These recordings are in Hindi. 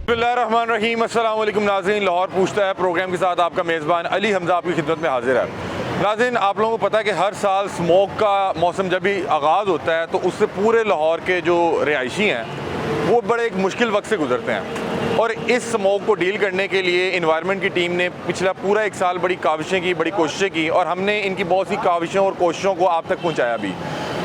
बिस्मिल्लाहिर्रहमानिर्रहीम। अस्सलाम वालेकुम नाज़रीन। लाहौर पूछता है प्रोग्राम के साथ आपका मेज़बान अली हमज़ा आपकी खिदमत में हाजिर है। नाज़रीन, आप लोगों को पता है कि हर साल स्मोक का मौसम जब भी आगाज़ होता है तो उससे पूरे लाहौर के जो रिहायशी हैं वो बड़े एक मुश्किल वक्त से गुजरते हैं। और इस स्मोक को डील करने के लिए इन्वायरमेंट की टीम ने पिछला पूरा एक साल बड़ी काविशें की, बड़ी कोशिशें की और हमने इनकी बहुत सी काविशों और कोशिशों को आप तक पहुँचाया भी।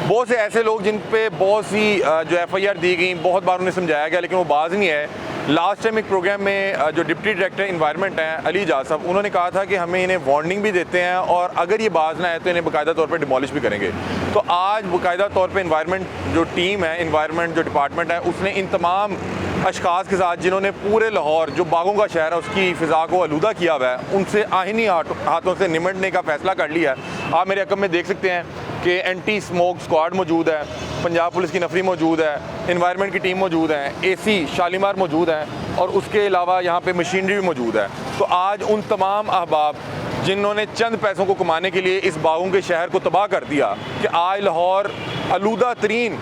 बहुत से ऐसे लोग जिन पे बहुत सी जो FIR दी गई, बहुत बार उन्हें समझाया गया लेकिन वो बाज नहीं है। लास्ट टाइम एक प्रोग्राम में जो डिप्टी डायरेक्टर इन्वायरमेंट हैं अली इजाज़ साहब, उन्होंने कहा था कि हमें इन्हें वार्निंग भी देते हैं और अगर ये बाज ना आए तो इन्हें बाकायदा तौर पे डिमोलिश भी करेंगे। तो आज बाकायदा तौर पे इन्वायरमेंट जो टीम है, इन्वायरमेंट जो डिपार्टमेंट है, उसने इन तमाम अशखास के साथ जिन्होंने पूरे लाहौर जो बागों का शहर है उसकी फ़िज़ा को आलूदा किया हुआ है, उनसे आहिनी हाथों से निमटने का फ़ैसला कर लिया है। आप मेरे रकम में देख सकते हैं कि एंटी स्मोक स्क्वाड मौजूद है, पंजाब पुलिस की नफरी मौजूद है, इन्वायरमेंट की टीम मौजूद है, AC शालीमार मौजूद है और उसके अलावा यहाँ पे मशीनरी भी मौजूद है। तो आज उन तमाम अहबाब जिन्होंने चंद पैसों को कमाने के लिए इस बागों के शहर को तबाह कर दिया कि आज लाहौर आलूदा तरीन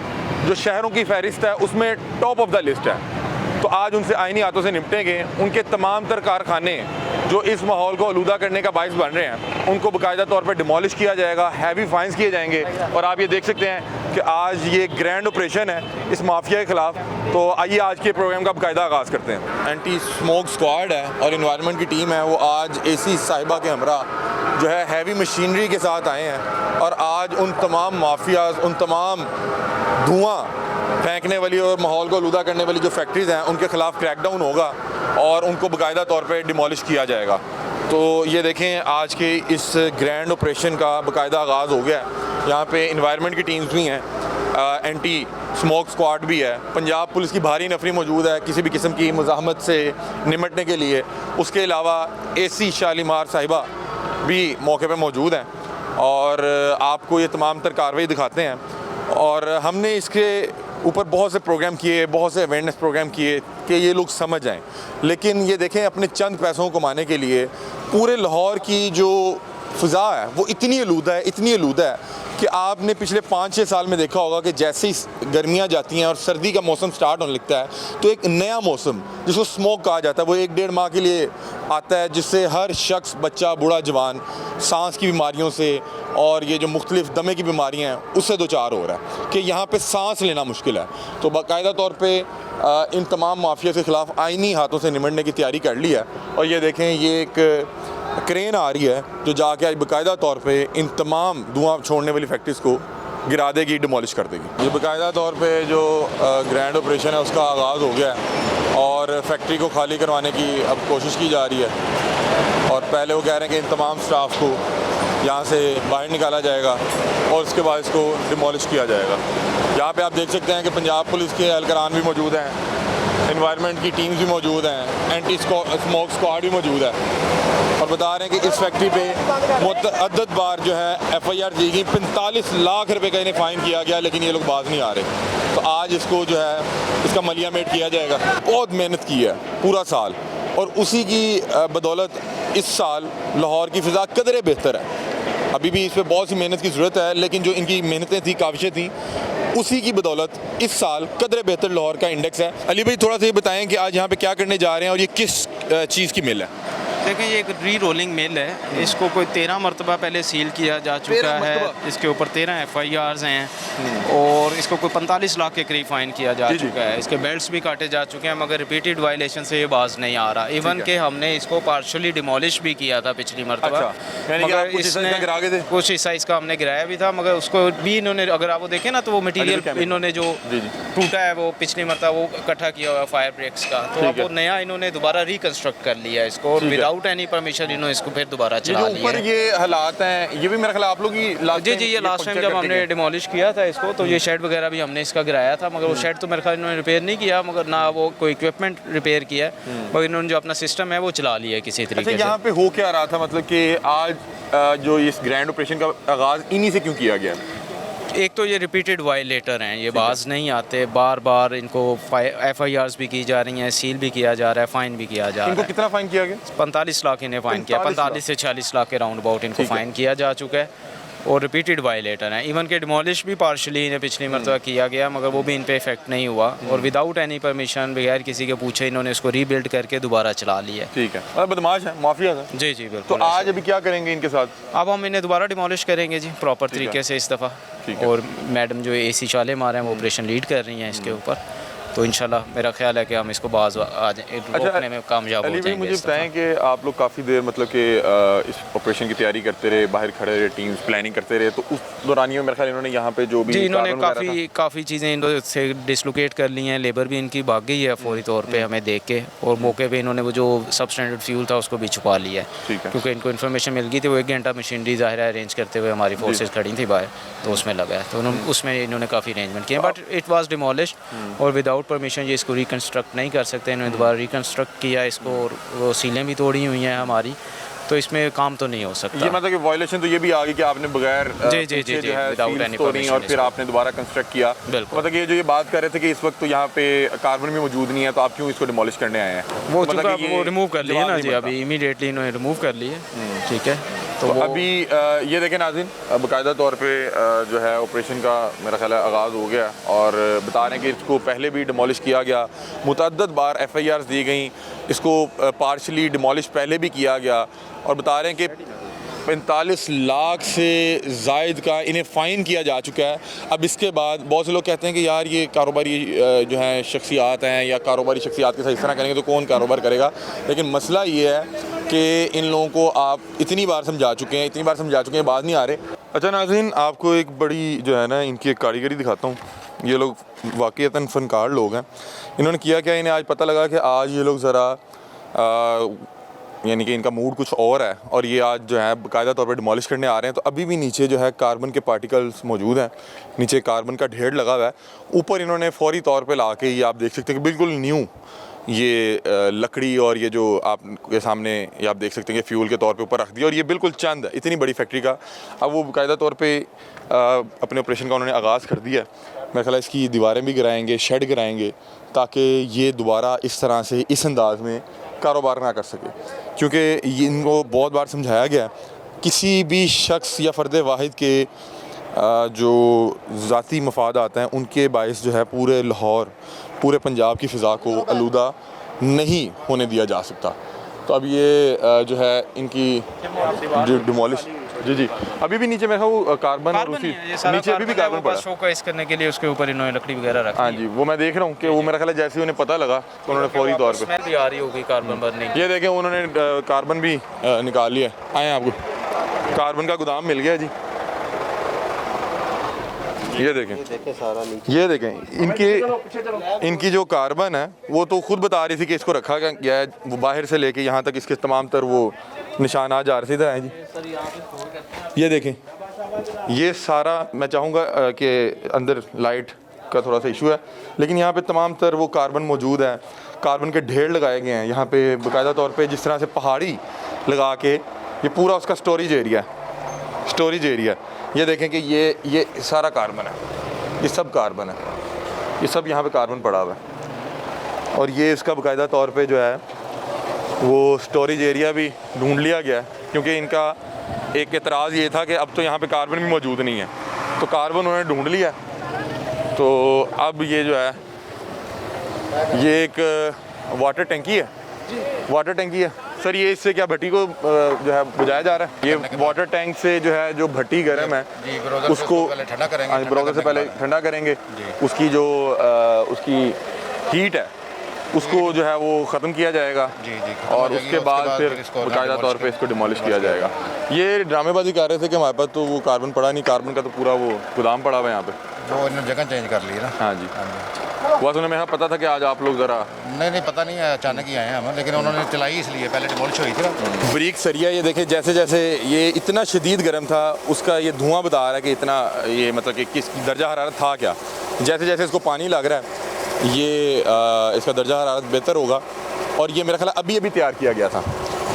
जो शहरों की फहरिस्त है उसमें टॉप ऑफ द लिस्ट है, तो आज उनसे आईनी हाथों से निपटेंगे। उनके तमाम तर कारखाने जो इस माहौल को आलूदा करने का बाइस बन रहे हैं उनको बाकायदा तौर पर डिमोलिश किया जाएगा, हैवी फाइन्स किए जाएंगे। और आप ये देख सकते हैं कि आज ये ग्रैंड ऑपरेशन है इस माफिया के ख़िलाफ़। तो आइए आज के प्रोग्राम का बाकायदा आगाज़ करते हैं। एंटी स्मोक स्क्वाड है और इन्वायरमेंट की टीम है, वो आज AC साहिबा के हमरा जो है हैवी मशीनरी के साथ आए हैं और आज उन तमाम माफियाज, उन तमाम धुआं फेंकने वाली और माहौल को आलूदा करने वाली जो फैक्ट्रीज़ हैं उनके ख़िलाफ़ क्रैकडाउन होगा और उनको बाकायदा तौर पे डिमोलिश किया जाएगा। तो ये देखें आज के इस ग्रैंड ऑपरेशन का बाकायदा आगाज़ हो गया है। यहाँ पे इन्वायरमेंट की टीम्स भी हैं, एंटी स्मोक स्क्वाड भी है, पंजाब पुलिस की भारी नफरी मौजूद है किसी भी किस्म की मुज़ाहमत से निमटने के लिए। उसके अलावा AC शालीमार साहिबा भी मौके पर मौजूद हैं और आपको ये तमाम तर कार्रवाई दिखाते हैं। और हमने इसके ऊपर बहुत से प्रोग्राम किए, बहुत से अवेयरनेस प्रोग्राम किए कि ये लोग समझ जाएं, लेकिन ये देखें अपने चंद पैसों को कमाने के लिए पूरे लाहौर की जो फ़िज़ा है वो इतनी आलूदा है, इतनी आलूदा है कि आपने पिछले 5-6 साल में देखा होगा कि जैसे ही गर्मियाँ जाती हैं और सर्दी का मौसम स्टार्ट होने लगता है तो एक नया मौसम जिसको स्मोक कहा जाता है वो 1-1.5 माह के लिए आता है, जिससे हर शख्स, बच्चा, बूढ़ा, जवान सांस की बीमारियों से और ये जो मुख्तलिफ दमे की बीमारियाँ हैं उससे दो चार हो रहा है कि यहाँ पे सांस लेना मुश्किल है। तो बाकायदा तौर पे इन तमाम माफिया के ख़िलाफ़ आइनी हाथों से निमटने की तैयारी कर ली है। और ये देखें ये एक क्रेन आ रही है जो जाके आज बाकायदा तौर पे इन तमाम धुआं छोड़ने वाली फैक्ट्रीज़ को गिरा देगी, डिमोलिश कर देगी। ये बाकायदा तौर पे जो ग्रैंड ऑपरेशन है उसका आगाज़ हो गया है और फैक्ट्री को खाली करवाने की अब कोशिश की जा रही है। और पहले वो कह रहे हैं कि इन तमाम स्टाफ को यहाँ से बाहर निकाला जाएगा और उसके बाद इसको डिमोलिश किया जाएगा। यहाँ पे आप देख सकते हैं कि पंजाब पुलिस के एहलकारान भी मौजूद हैं, इन्वायरमेंट की टीम्स भी मौजूद हैं, एंटी स्मोक स्क्वाड भी मौजूद है और बता रहे हैं कि इस फैक्ट्री पे मुतअद्दिद बार जो है FIR दी गई, 45 लाख रुपए का इन्हें फ़ाइन किया गया लेकिन ये लोग बाज नहीं आ रहे। तो आज इसको जो है इसका मलिया मेट किया जाएगा। बहुत मेहनत की है पूरा साल और उसी की बदौलत इस साल लाहौर की फ़िज़ा कदरे बेहतर है। अभी भी इस पर बहुत सी मेहनत की ज़रूरत है लेकिन जो इनकी मेहनतें थी, काविशें थी, उसी की बदौलत इस साल कदरे बेहतर लाहौर का इंडेक्स है। अली भाई थोड़ा सा ये बताएं कि आज यहाँ पे क्या करने जा रहे हैं और ये किस चीज़ की मिल है? देखें ये एक री रोलिंग मिल है, इसको कोई 13 मरतबा पहले सील किया जा चुका है, इसके ऊपर 13 FIRs हैं और इसको कोई 45 लाख के करीब फ़ाइन किया जा चुका है। इसके बेल्ट्स भी काटे जा चुके हैं मगर रिपीटेड वायलेशन से ये बाज नहीं आ रहा। इवन के हमने इसको पार्शली डिमोलिश भी किया था पिछली मरतबा। मगर इसने कुछ हिस्सा इसका हमने गिराया भी था मगर उसको भी इन्होंने, अगर आप वो देखें ना तो वो मटीरियल इन्होंने जो टूटा है वो पिछली मरतबा वो इकट्ठा किया हुआ है फायर ब्रिक्स का, तो अब वो नया इन्होंने दोबारा रिकन्स्ट्रक्ट कर लिया है इसको और विदाउट एनी परमिशन इन्होंने इसको फिर दोबारा चला लिया है। ऊपर ये हालात हैं, ये भी मेरा ख्याल आप लोग ही जी ये लास्ट टाइम जब हमने डिमोलिश किया था इसको तो ये शेड वगैरह भी हमने इसका गिराया था मगर वो शेड तो मेरे ख्याल इन्होंने रिपेयर नहीं किया, मगर ना वो कोई इक्विपमेंट रिपेयर किया है मगर इन्होंने जो अपना सिस्टम है वो चला लिया है किसी तरीके से। यहाँ पे हो क्या रहा था, मतलब कि आज जो इस ग्रैंड ऑपरेशन का आगाज़ इन्हीं से क्यों किया गया? एक तो ये रिपीटेड वायलेटर हैं, ये बाज नहीं आते, बार बार इनको FIRs भी की जा रही हैं, सील भी किया जा रहा है, फ़ाइन भी किया जा रहा है। इनको कितना फ़ाइन किया गया? 45 लाख इन्हें फ़ाइन किया, 45 से 46 लाख के राउंड अबाउट इनको फ़ाइन किया जा चुका है। और रिपीटेड वायलेटर हैं। इवन के डिमोलिश भी पार्शली इन्हें पिछली मरतबा किया गया, मगर वो भी इन पे इफेक्ट नहीं हुआ, और विदाउट एनी परमिशन, बगैर किसी के पूछे इन्होंने इसको रीबिल्ड करके दोबारा चला लिया। ठीक है, और बदमाश है, माफिया है। जी जी तो बिल्कुल। आज अभी क्या करेंगे इनके साथ? अब हम इन्हें दोबारा डिमोलिश करेंगे जी प्रॉपर तरीके से इस दफ़ा। और मैडम जो AC चाले मारे हैं वो ऑपरेशन लीड कर रही हैं इसके ऊपर, तो इंशाल्लाह मेरा ख्याल है कि हम इसको बाज रोकने में कामयाब हो जाएंगे। मुझे बताएं कि आप लोग काफ़ी देर मतलब कि इस ऑपरेशन की तैयारी करते रहे, बाहर खड़े रहे, टीम्स प्लानिंग करते रहे, तो उस दौरानियों में मेरे ख्याल इन्होंने यहाँ पे जो भी जी इन्होंने काफ़ी चीज़ें इनसे डिसलोकेट कर ली हैं। लेबर भी इनकी भाग गई है फौरी तौर पे हमें देख के, और मौके पे इन्होंने वो जो सबस्टैंडर्ड फ्यूल था उसको भी छुपा लिया है, क्योंकि इनको इन्फॉर्मेशन मिल गई थी। वो 1 घंटा मशीनरी ज़ाहिर है अरेंज करते हुए हमारी फोर्सेज खड़ी थी बाहर, तो उसमें लगा है, तो उसमें इन्होंने काफ़ी अरेंजमेंट किए, बट इट वाज डिमोलिश, और विदाउट परमिशन ये इसको रिकंस्ट्रक्ट नहीं कर सकते। इन्होंने दोबारा रिकंस्ट्रक्ट किया इसको, और वो सीलें भी तोड़ी हुई हैं हमारी, तो इसमें काम तो नहीं हो सकता। ये मतलब कि वायलेशन तो ये भी आ गई कि आपने बगैर जी जी जी जी विदाउट एनी परमिशन, और फिर आपने दोबारा कंस्ट्रक्ट किया। मतलब ये जो ये बात कर रहे थे कि इस वक्त तो यहाँ पे कार्बन भी मौजूद नहीं है, तो आप क्यों इसको डिमोलिश करने आए हैं? वो मतलब चूँकि वो रिमूव कर लिए ना जी, अभी इमीडिएटली इन्होंने रिमूव कर लिए। ठीक है, तो अभी ये देखें नाज़रीन, बाकायदा तौर पे जो है ऑपरेशन का मेरा ख्याल है आगाज़ हो गया, और बता रहे हैं कि इसको पहले भी डिमोलिश किया गया, मुतअद्दद बार FIRs दी गई, इसको पार्शली डिमोलिश पहले भी किया गया, और बता रहे हैं कि 45 लाख से ज़ायद का इन्हें फ़ाइन किया जा चुका है। अब इसके बाद बहुत से लोग कहते हैं कि यार ये कारोबारी जो हैं शख्सियात हैं, या कारोबारी शख्सियात के साथ इस तरह करेंगे तो कौन कारोबार करेगा। लेकिन मसला ये है कि इन लोगों को आप इतनी बार समझा चुके हैं, बात नहीं आ रहे। अच्छा नाज़रीन, आपको एक बड़ी जो है ना इनकी एक कारीगरी दिखाता हूँ। ये लोग वाक़ईतन फ़नकार लोग हैं। इन्होंने किया क्या, इन्हें आज पता लगा कि आज ये लोग ज़रा यानी कि इनका मूड कुछ और है, और ये आज जो है बाकायदा तौर पर डिमोलिश करने आ रहे हैं। तो अभी भी नीचे जो है कार्बन के पार्टिकल्स मौजूद हैं, नीचे कार्बन का ढेर लगा हुआ है। ऊपर इन्होंने फौरी तौर पे ला के, ये आप देख सकते हैं कि बिल्कुल न्यू ये लकड़ी, और ये जो आपके सामने ये आप देख सकते हैं कि फ्यूल के तौर पे ऊपर रख दिया, और ये बिल्कुल चंद है इतनी बड़ी फैक्ट्री का। अब वो बाकायदा तौर पे अपने ऑपरेशन का उन्होंने आगाज़ कर दिया। मेरे ख्याल है इसकी दीवारें भी गिराएंगे, शेड गिराएंगे, ताकि ये दोबारा इस तरह से इस अंदाज में कारोबार ना कर सके, क्योंकि इनको बहुत बार समझाया गया किसी भी शख्स या फ़र्द वाहिद के जो ज़ाती मफाद आते हैं उनके बायस जो है पूरे लाहौर, पूरे पंजाब की फ़िज़ा को आलूदा नहीं होने दिया जा सकता। तो अब ये जो है इनकी जो डिमोलिश, जी अभी भी नीचे में वो कार्बन और उसी नीचे अभी भी कार्बन पड़ा है। शोकेस करने के लिए उसके ऊपर इन्होंने लकड़ी वगैरह रखी। हाँ जी, वो मैं देख रहा हूँ कि वो मेरा ख्याल है जैसे ही उन्हें पता लगा तो उन्होंने फौरी तौर पे स्मेल भी आ रही होगी कार्बन बनने की। ये देखें उन्होंने कार्बन भी निकाल लिया। आए आपको कार्बन का गोदाम मिल गया जी। ये देखें इनकी जो कार्बन है वो तो खुद बता रही थी कि इसको रखा गया है, वो बाहर से लेके यहाँ तक इसके तमाम तर वो निशानात जा रहे थे जी। ये देखें, ये सारा मैं चाहूँगा कि अंदर लाइट का थोड़ा सा इशू है, लेकिन यहाँ पे तमाम तर वो कार्बन मौजूद है। कार्बन के ढेर लगाए गए हैं यहाँ पे बाकायदा तौर पे, जिस तरह से पहाड़ी लगा के ये पूरा उसका स्टोरेज एरिया। ये देखें कि ये सारा कार्बन है, ये सब कार्बन है, ये सब यहाँ पे कार्बन पड़ा हुआ है। और ये इसका बाकायदा तौर पे जो है वो स्टोरेज एरिया भी ढूंढ लिया गया है, क्योंकि इनका एक एतराज़ ये था कि अब तो यहाँ पे कार्बन भी मौजूद नहीं है, तो कार्बन उन्होंने ढूंढ लिया। तो अब ये जो है ये एक वाटर टंकी है सर। ये इससे क्या भट्टी को जो है बुझाया जा रहा है? ये वाटर टैंक से जो है जो भट्टी गर्म है उसको ठंडा करेंगे, ब्रोदर से पहले ठंडा करेंगे। उसकी जो उसकी हीट है उसको जो है वो ख़त्म किया जाएगा और उसके बाद फिर बाकायदा तौर पे इसको डिमोलिश किया जाएगा। ये ड्रामेबाजी कर रहे थे कि हमारे पास तो वो कार्बन पड़ा नहीं, कार्बन का तो पूरा वो गोदाम पड़ा हुआ है यहाँ पे, वो इन्होंने जगह चेंज कर ली है ना। हाँ जी, बस उन्हें मेरा पता था कि आज आप लोग ज़रा नहीं पता नहीं है, अचानक ही आए हैं हम, लेकिन उन्होंने चलाई इसलिए, पहले डिमोलिश हुई थी ना। ब्रिक सरिया ये देखें, जैसे जैसे ये इतना शदीद गर्म था उसका ये धुआं बता रहा है कि इतना ये मतलब कि किस दर्जा हरारत था क्या। जैसे जैसे इसको पानी लग रहा है ये इसका दर्जा हरारत बेहतर होगा। और ये मेरा ख्याल अभी तैयार किया गया था,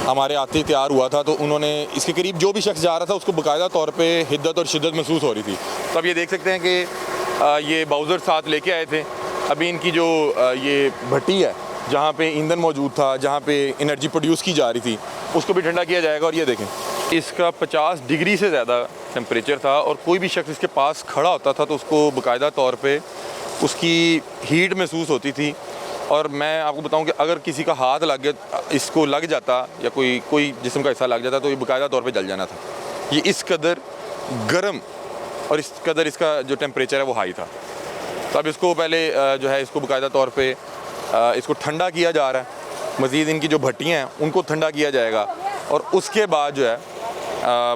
हमारे आते ही तैयार हुआ था, तो उन्होंने इसके करीब जो भी शख्स जा रहा था उसको बाकायदा तौर पे हिद्दत और शिद्दत महसूस हो रही थी। तो अब ये देख सकते हैं कि ये बाउज़र साथ लेके आए थे। अभी इनकी जो ये भट्टी है जहाँ पे ईंधन मौजूद था, जहाँ पे एनर्जी प्रोड्यूस की जा रही थी, उसको भी ठंडा किया जाएगा। और ये देखें इसका 50 डिग्री से ज़्यादा टेम्परेचर था और कोई भी शख्स इसके पास खड़ा होता था तो उसको बाकायदा तौर पे उसकी हीट महसूस होती थी। और मैं आपको बताऊं कि अगर किसी का हाथ लग गया, इसको लग जाता या कोई जिस्म का हिस्सा लग जाता तो ये बाकायदा तौर पे जल जाना था। ये इस कदर गर्म और इस कदर इसका जो टेम्परेचर है वो हाई था। तो अब इसको पहले जो है इसको बाकायदा तौर पे इसको ठंडा किया जा रहा है। मज़ीद इनकी जो भट्टियाँ हैं उनको ठंडा किया जाएगा और उसके बाद जो है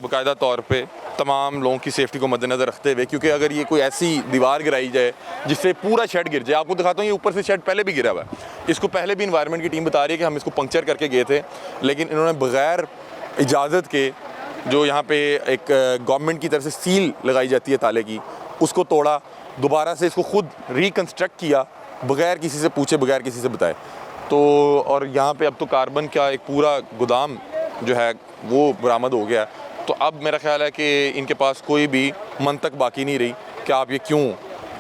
बाकायदा तौर पे तमाम लोगों की सेफ्टी को मद्देनज़र रखते हुए, क्योंकि अगर ये कोई ऐसी दीवार गिराई जाए जिससे पूरा शेड गिर जाए, आपको दिखाता हूँ ये ऊपर से शेड पहले भी गिरा हुआ है। इसको पहले भी इन्वायरमेंट की टीम बता रही है कि हम इसको पंक्चर करके गए थे, लेकिन इन्होंने बग़ैर इजाज़त के जो यहाँ पे एक गवर्नमेंट की तरफ से सील लगाई जाती है ताले की, उसको तोड़ा, दोबारा से इसको खुद रिकन्स्ट्रक्ट किया बग़ैर किसी से पूछे, बग़ैर किसी से बताए। तो और यहाँ पे अब तो कार्बन का एक पूरा गोदाम जो है वो बरामद हो गया। तो अब मेरा ख्याल है कि इनके पास कोई भी मंतक बाकी नहीं रही कि आप ये क्यों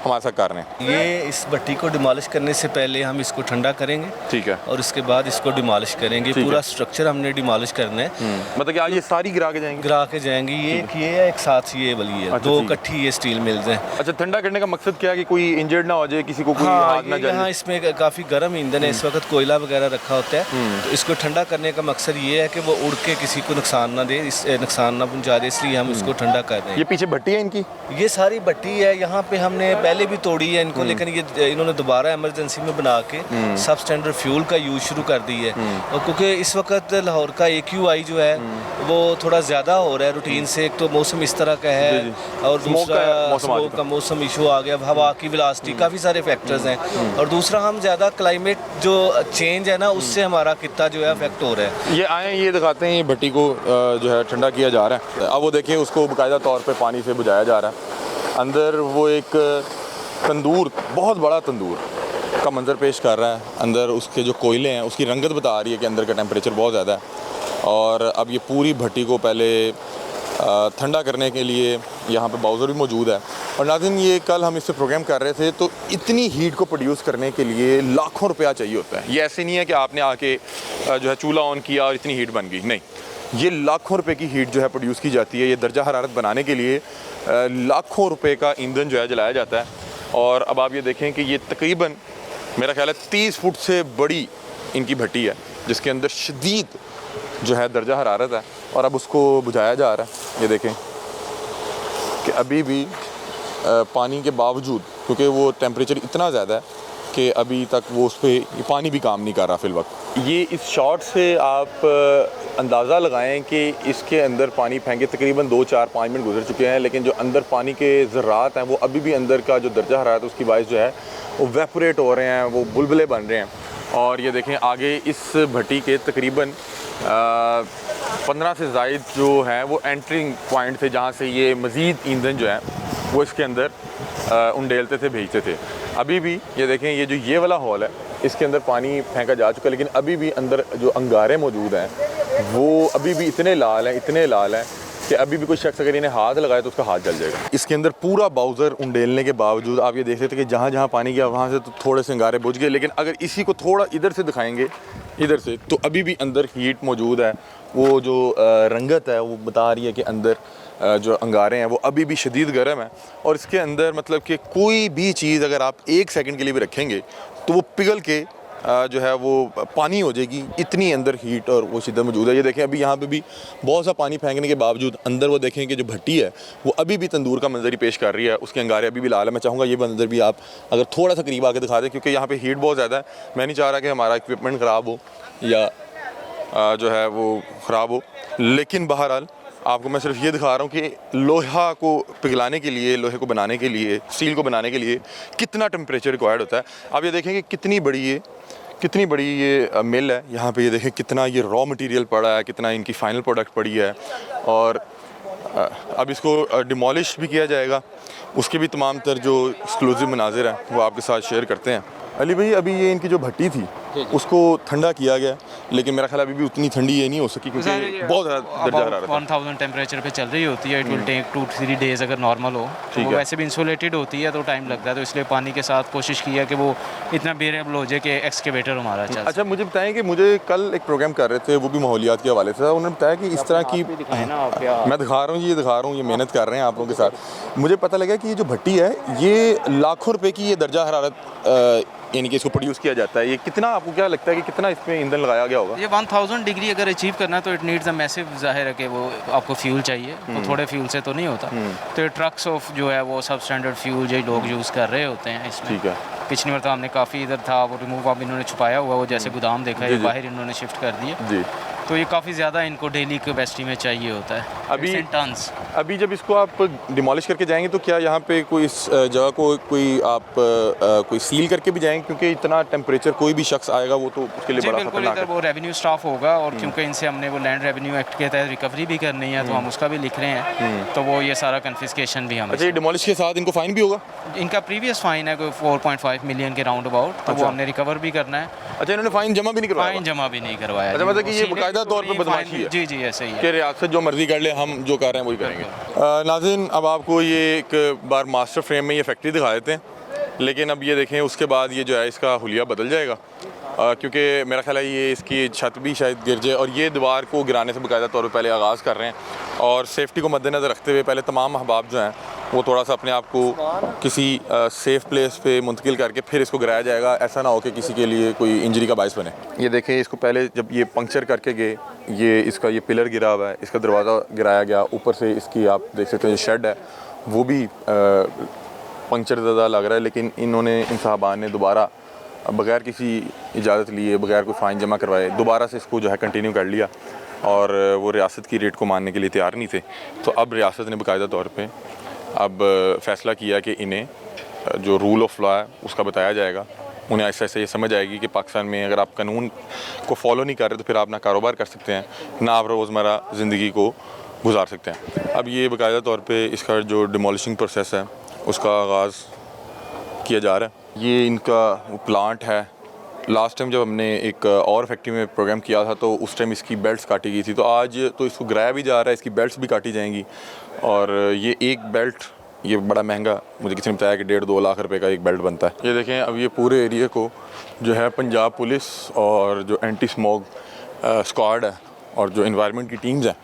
हमारे साथ कर रहे हैं। ये इस भट्टी को डिमॉलिश करने से पहले हम इसको ठंडा करेंगे, ठीक है, और इसके बाद इसको डिमॉलिश करेंगे। ठीक पूरा है। स्ट्रक्चर हमने डिमॉलिश करना है। मतलब कि आज ये सारी गिरा के जाएंगे? गिरा के जाएंगे। ये एक ये है, एक साथ ये वाली है। अच्छा, दो ठीक है। इकट्ठी ये स्टील मिल्स हैं। अच्छा, ठंडा करने का मकसद क्या है कि कोई इंजर्ड ना हो जाए, किसी को कोई हाँ, हाथ ना यहाँ जाए? इसमें काफ़ी गर्म ईंधन है, इस वक्त कोयला वगैरह रखा होता है। तो इसको ठंडा करने का मकसद ये है कि वो उड़ के किसी को नुकसान ना दे, नुकसान ना पहुँचा दे, इसलिए हम इसको ठंडा कर रहे ये पीछे भट्टी है इनकी? हैं। ये सारी भट्टी है, यहाँ पे हमने पहले भी तोड़ी है इनको, लेकिन ये इन्होंने दोबारा इमरजेंसी में बना के सब स्टैंडर्ड फ्यूल का यूज़ शुरू कर दी है। और क्योंकि इस वक्त लाहौर का AQI जो है वो थोड़ा ज़्यादा हो रहा है रूटीन से। एक तो मौसम इस तरह का है और दूसरा स्मोक का मौसम इशू आ गया, हवा की वेलोसिटी, काफ़ी सारे फैक्टर्स हैं। और दूसरा हम ज़्यादा क्लाइमेट जो चेंज है ना, उससे हमारा कितना जो है अफेक्ट हो रहा है। ये आए, ये दिखाते हैं, ये भट्टी को जो है ठंडा किया जा रहा है। अब वो देखिए उसको बाकायदा तौर पे पानी से बुझाया जा रहा है। अंदर वो एक तंदूर, बहुत बड़ा तंदूर का मंज़र पेश कर रहा है। अंदर उसके जो कोयले हैं उसकी रंगत बता रही है कि अंदर का टेम्परेचर बहुत ज़्यादा है। और अब ये पूरी भट्टी को पहले ठंडा करने के लिए यहाँ पे बाउज़र भी मौजूद है। और नाज़रीन, ये कल हम इससे प्रोग्राम कर रहे थे, तो इतनी हीट को प्रोड्यूस करने के लिए लाखों रुपया चाहिए होता है। ये ऐसे नहीं है कि आपने आके जो है चूल्हा ऑन किया और इतनी हीट बन गई, नहीं, ये लाखों रुपए की हीट जो है प्रोड्यूस की जाती है। ये दर्जा हरारत बनाने के लिए लाखों रुपए का ईंधन जो है जलाया जाता है। और अब आप ये देखें कि ये तकरीबन मेरा ख्याल है 30 फुट से बड़ी इनकी भट्टी है, जिसके अंदर शदीद जो है दर्जा हरारत है। और अब उसको बुझाया जा रहा है। ये देखें कि अभी भी पानी के बावजूद, क्योंकि वो टेम्परेचर इतना ज़्यादा है कि अभी तक वो उस पर पानी भी काम नहीं कर रहा फिल वक्त। ये इस शॉट से आप अंदाज़ा लगाएं कि इसके अंदर पानी फेंके तकरीबन 2, 4, 5 मिनट गुजर चुके हैं, लेकिन जो अंदर पानी के ज़र्रात हैं वो अभी भी अंदर का जो दर्जा हरारत उसकी बाइस जो है वो वेपोरेट हो रहे हैं, वो बुलबुले बन रहे हैं। और ये देखें आगे इस भट्टी के तकरीबन 15 से ज़ायद जो हैं वो एंट्रिंग पॉइंट थे, जहाँ से ये मज़ीद ईंधन जो है वो इसके अंदर उंडेलते थे, भेजते थे। अभी भी ये देखें, ये वाला हॉल है, इसके अंदर पानी फेंका जा चुका है, लेकिन अभी भी अंदर जो अंगारे मौजूद हैं वो अभी भी इतने लाल हैं कि अभी भी कोई शख्स अगर इन्हें हाथ लगाए तो उसका हाथ जल जाएगा। इसके अंदर पूरा बाउज़र उंडेलने के बावजूद आप ये देख सकते हैं कि जहाँ जहाँ पानी गया वहाँ से तो थोड़े से अंगारे बुझ गए, लेकिन अगर इसी को थोड़ा इधर से दिखाएंगे, इधर से, तो अभी भी अंदर हीट मौजूद है। वो जो रंगत है वो बता रही है कि अंदर जो अंगारे हैं वो अभी भी शदीद गर्म है। और इसके अंदर मतलब कि कोई भी चीज़ अगर आप 1 सेकंड के लिए भी रखेंगे तो वो पिघल के जो है वो पानी हो जाएगी, इतनी अंदर हीट और वो शिद्दत मौजूद है। ये देखें अभी यहाँ पे भी बहुत सा पानी फेंकने के बावजूद अंदर वो देखें कि जो भट्टी है वो अभी भी तंदूर का मंजर ही पेश कर रही है, उसके अंगारे अभी भी लाल है। मैं चाहूँगा ये मंजर भी आप अगर थोड़ा सा करीब आके दिखा दें, क्योंकि यहाँ पर हीट बहुत ज़्यादा है। मैं नहीं चाह रहा कि हमारा इक्विपमेंट ख़राब हो या जो है वो ख़राब हो, लेकिन बहरहाल आपको मैं सिर्फ ये दिखा रहा हूँ कि लोहा को पिघलाने के लिए, लोहे को बनाने के लिए, स्टील को बनाने के लिए कितना टेम्परेचर रिक्वायर्ड होता है। आप ये देखें कि कितनी बड़ी ये मिल है। यहाँ पे ये देखें कितना ये रॉ मटेरियल पड़ा है, कितना इनकी फ़ाइनल प्रोडक्ट पड़ी है। और अब इसको डिमोलिश भी किया जाएगा, उसके भी तमाम तर जो एक्सक्लूसिव मनाजिर हैं वो आपके साथ शेयर करते हैं। अली भाई, अभी ये इनकी जो भट्टी थी उसको ठंडा किया गया, लेकिन मेरा ख्याल अभी भी उतनी ठंडी ये नहीं हो सकी क्योंकि बहुत ज़्यादा दर्जा हरारत है। 1000 टेम्परेचर पे चल रही होती है। इट विल टेक 2-3 डेज अगर नॉर्मल हो। तो वो वैसे भी इंसुलेटेड होती है तो टाइम लगता है, तो इसलिए पानी के साथ कोशिश की है कि वो इतना बेरेबल हो जाए कि एक्सकेवेटर हमारा चल। अच्छा, मुझे बताएं कि मुझे कल एक प्रोग्राम कर रहे थे, वो भी माहौलियात के हवाले से था। उन्होंने बताया कि इस तरह की, मैं दिखा रहा हूँ, ये मेहनत कर रहे हैं आप लोगों के साथ। मुझे पता लगा कि ये जो भट्टी है ये लाखों रुपए की ये दर्जा हरारत यानी कि इसको प्रोड्यूस किया जाता है। ये कितना, आपको क्या लगता है कि कितना इसमें ईंधन लगाया गया होगा? ये 1000 डिग्री अगर अचीव करना है तो इट नीड्स अ मैसिव, जाहिर है कि वो आपको फ्यूल चाहिए, तो थोड़े फ्यूल से तो नहीं होता। तो ये ट्रक्स ऑफ जो है वो सब स्टैंडर्ड फ्यूल जो लोग यूज़ कर रहे होते हैं इसमें। ठीक है। पिछली बार तो हमने काफ़ी इधर था वो रिमूव, अब इन्होंने छुपाया हुआ, वो जैसे गोदाम देखा है बाहर इन्होंने शिफ्ट कर दिया जी। तो ये काफ़ी ज़्यादा इनको डेली कैपेसिटी में चाहिए होता है। अभी टन्स अभी जब इसको आप डिमोलिश करके जाएंगे तो क्या यहाँ पे कोई इस जगह को कोई सील करके भी जाएंगे, क्योंकि इतना टेम्परेचर कोई भी शख्स आएगा वो तो उसके लिए जी बड़ा बिल्कुल, खतरनाक इधर है। वो रेवेन्यू स्टाफ होगा और क्योंकि इनसे हमने वो लैंड रेवेन्यू एक्ट के तहत रिकवरी भी करनी है तो हम उसका भी लिख रहे हैं, तो वो ये सारा कन्फिस्केशन भी हम। अच्छा, ये डिमोलिश के साथ इनको फाइन भी होगा? इनका प्रीवियस फाइन है कोई 4.5 मिलियन के राउंड अबाउट, तो वो हमने रिकवर भी करना है। अच्छा, इन्होंने फाइन जमा भी नहीं करवाया? फाइन जमा भी नहीं करवाया। अच्छा, मतलब कि ये बाकायदा तौर पे बदमाशी है? जी जी, ऐसे ही है कि रियासत जो मर्जी कर ले, हम जो कर रहे हैं वही करेंगे। नाज़रीन, अब आपको ये एक बार मास्टर फ्रेम में ये फैक्ट्री दिखा देते हैं, लेकिन अब ये देखें उसके बाद ये जो है इसका हुलिया बदल जाएगा, क्योंकि मेरा ख्याल है ये इसकी छत भी शायद गिर जाए, और ये दीवार को गिराने से बाकायदा तौर पर पहले आगाज़ कर रहे हैं, और सेफ्टी को मद्देनज़र रखते हुए पहले तमाम अहबाब जो हैं वो थोड़ा सा अपने आप को किसी सेफ़ प्लेस पे मुंतकिल करके फिर इसको गिराया जाएगा। ऐसा ना हो कि किसी के लिए कोई इंजरी का बायस बने। ये देखें, इसको पहले जब ये पंक्चर करके गए, ये पिलर गिरा हुआ है, इसका दरवाज़ा गिराया गया, ऊपर से इसकी आप देख सकते हैं जो शेड है वो भी पंक्चर ज़्यादा लग रहा है, लेकिन इन्होंने इन साहबान ने दोबारा बग़ैर किसी इजाज़त लिए, बग़ैर कोई फ़ाइन जमा करवाए दोबारा से इसको जो है कंटिन्यू कर लिया, और वो रियासत की रेट को मानने के लिए तैयार नहीं थे। तो अब रियासत ने बाकायदा तौर पे अब फ़ैसला किया कि इन्हें जो रूल ऑफ लॉ है उसका बताया जाएगा। उन्हें ऐसा ऐसे ये समझ आएगी कि पाकिस्तान में अगर आप कानून को फॉलो नहीं कर रहे तो फिर आप ना कारोबार कर सकते हैं, ना आप रोज़मर्रा ज़िंदगी को गुजार सकते हैं। अब ये बाकायदा तौर पे इसका जो डिमोलिशिंग प्रोसेस है उसका आगाज़ किया जा रहा है। ये इनका प्लांट है। लास्ट टाइम जब हमने एक और फैक्ट्री में प्रोग्राम किया था तो उस टाइम इसकी बेल्ट्स काटी गई थी, तो आज तो इसको गिराया भी जा रहा है, इसकी बेल्ट्स भी काटी जाएंगी। और ये एक बेल्ट, ये बड़ा महंगा, मुझे किसी ने बताया कि 1.5-2 लाख रुपए का एक बेल्ट बनता है। ये देखें, अब ये पूरे एरिया को जो है पंजाब पुलिस और जो एंटी स्मोक स्क्वाड है और जो एनवायरनमेंट की टीम्स हैं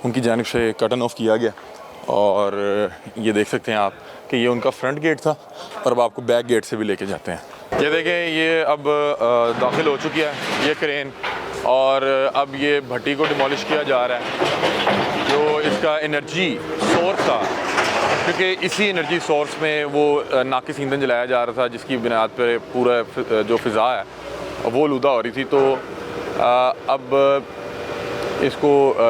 उनकी जानिब से कटन ऑफ किया गया। और ये देख सकते हैं आप कि ये उनका फ्रंट गेट था और अब आपको बैक गेट से भी लेके जाते हैं। ये देखें, ये अब दाखिल हो चुकी है ये क्रेन, और अब ये भट्टी को डिमोलिश किया जा रहा है जो इसका एनर्जी सोर्स था, क्योंकि इसी एनर्जी सोर्स में वो नाकिस ईंधन जलाया जा रहा था जिसकी बुनियाद पर पूरा जो फ़िज़ा है वो आलूदा हो रही थी। तो अब इसको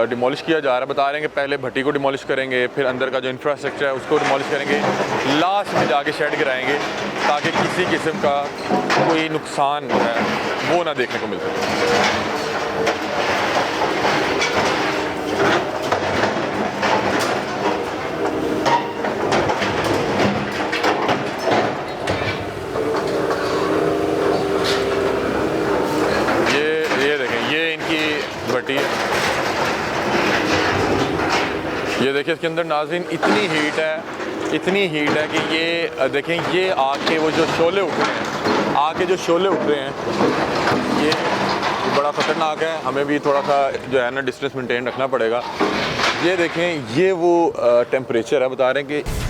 डिमोलिश किया जा रहा है। बता रहे हैं कि पहले भट्टी को डिमोलिश करेंगे, फिर अंदर का जो इंफ्रास्ट्रक्चर है उसको डिमोलिश करेंगे, लास्ट में जाके शेड गिराएंगे ताकि किसी किस्म का कोई नुकसान जो है वो ना देखने को मिल सके। ये देखें, ये इनकी भट्टी है। ये देखिए, इसके अंदर नाज़रीन इतनी हीट है कि ये देखें, ये आग के वो जो शोले उठ रहे हैं, आग के जो शोले उठ रहे हैं, ये बड़ा ख़तरनाक है। हमें भी थोड़ा सा जो है ना डिस्टेंस मेंटेन रखना पड़ेगा। ये देखें, ये वो टेम्परेचर है, बता रहे हैं कि